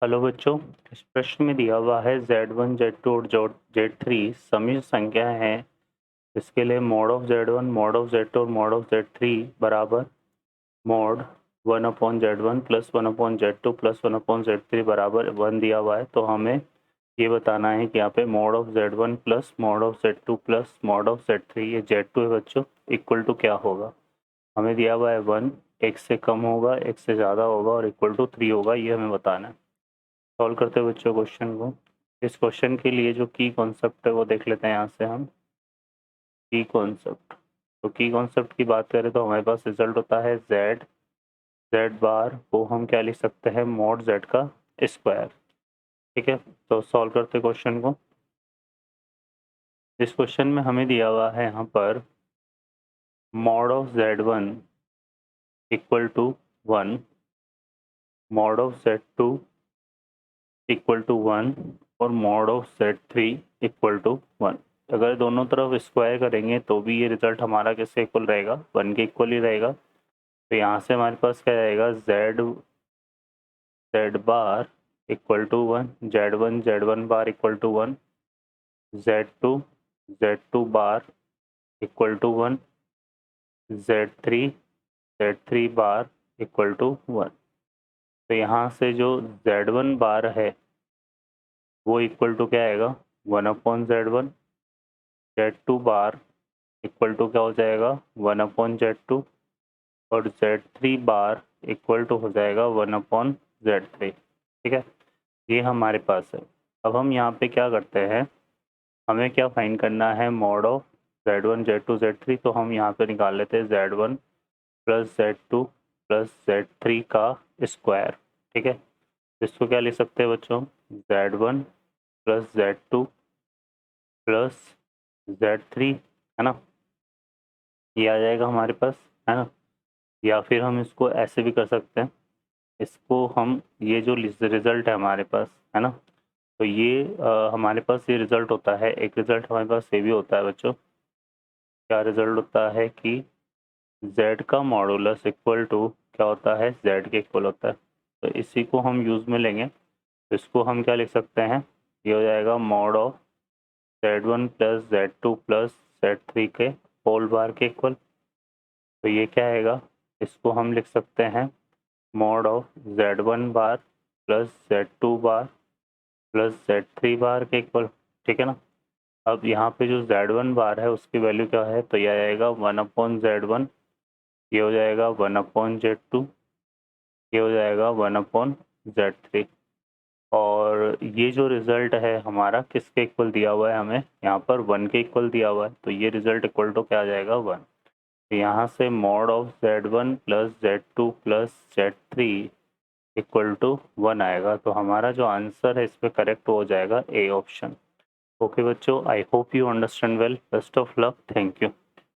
Hello बच्चों, इस प्रश्न में दिया हुआ है Z1, Z2 और Z3 समित संख्या है। इसके लिए mod of Z1, mod of Z2 और मॉड ऑफ Z3 बराबर mod 1/Z1 plus 1/Z2 plus 1/Z3 बराबर 1 दिया हुआ है। तो हमें ये बताना है कि यहाँ पे mod of Z1 plus mod of Z2 plus mod of Z3, ये Z2 है बच्चों, इक्वल टू क्या होगा। हमें दिया हुआ है 1, x से कम होगा, x से ज़्यादा होगा और इक्वल टू 3 होगा, ये हमें बताना है। सॉल्व करते हैं बच्चों क्वेश्चन को। इस क्वेश्चन के लिए जो की कॉन्सेप्ट है वो देख लेते हैं यहाँ से हम। की कॉन्सेप्ट, तो की कॉन्सेप्ट की बात करें तो हमारे पास रिजल्ट होता है z बार को हम क्या लिख सकते हैं, मॉड z का स्क्वायर। ठीक है, तो सॉल्व करते क्वेश्चन को। इस क्वेश्चन में हमें दिया हुआ है यहाँ पर mod of z1 equal to 1, mod of z2 equal to 1 और mod of Z3 equal to 1। अगर दोनों तरफ स्क्वायर करेंगे तो भी ये रिजल्ट हमारा किससे इक्वल रहेगा, 1 के इक्वल ही रहेगा। तो यहाँ से हमारे पास क्या रहेगा, z bar equal to 1, z1 bar equal to 1, z2 bar equal to 1, z3 bar equal to 1। तो यहाँ से जो z1 बार है वो इक्वल टू क्या आएगा, 1/Z1, Z2 bar equal to क्या हो जाएगा, 1/Z2 और Z3 बार इक्वल टू हो जाएगा 1/Z3। ठीक है, ये हमारे पास है। अब हम यहाँ पे क्या करते हैं, हमें क्या फाइंड करना है, mod of Z1, Z2, Z3। तो हम यहाँ पे निकाल लेते हैं Z1 plus Z2 plus Z3 का स्क्वायर। ठीक है, इसको क्या लिख सकते हैं बच्चों, Z1 plus Z2 plus Z3, है ना, ये आ जाएगा हमारे पास, है ना। या फिर हम इसको ऐसे भी कर सकते हैं, इसको हम ये जो रिजल्ट है हमारे पास, है ना, तो ये हमारे पास ये रिजल्ट होता है। एक रिजल्ट हमारे पास ये भी होता है बच्चों, क्या रिजल्ट होता है कि z का मॉडुलस इक्वल टू क्या होता है, z के इक्वल होता है। तो इसी को हम यूज़ में लेंगे, तो इसको हम क्या लिख सकते हैं, ये हो जाएगा mod of Z1 plus Z2 plus Z3 के होल बार के इक्वल। तो ये क्या आएगा, इसको हम लिख सकते हैं mod of Z1 bar plus Z2 bar plus Z3 बार के इक्वल। ठीक है ना। अब यहाँ पे जो Z1 बार है उसकी वैल्यू क्या है, तो यह आएगा 1/Z1, ये हो जाएगा 1/Z2, ये हो जाएगा 1/Z3। और ये जो रिज़ल्ट है हमारा किसके इक्वल दिया हुआ है, हमें यहाँ पर 1 के इक्वल दिया हुआ है। तो ये रिज़ल्ट इक्वल टू क्या आ जाएगा, 1। तो यहाँ से mod of Z1 plus Z2 plus Z3 equal to 1 आएगा। तो हमारा जो आंसर है इस पर करेक्ट हो जाएगा ए ऑप्शन। ओके बच्चों, I hope you understand well. Best of luck, thank you.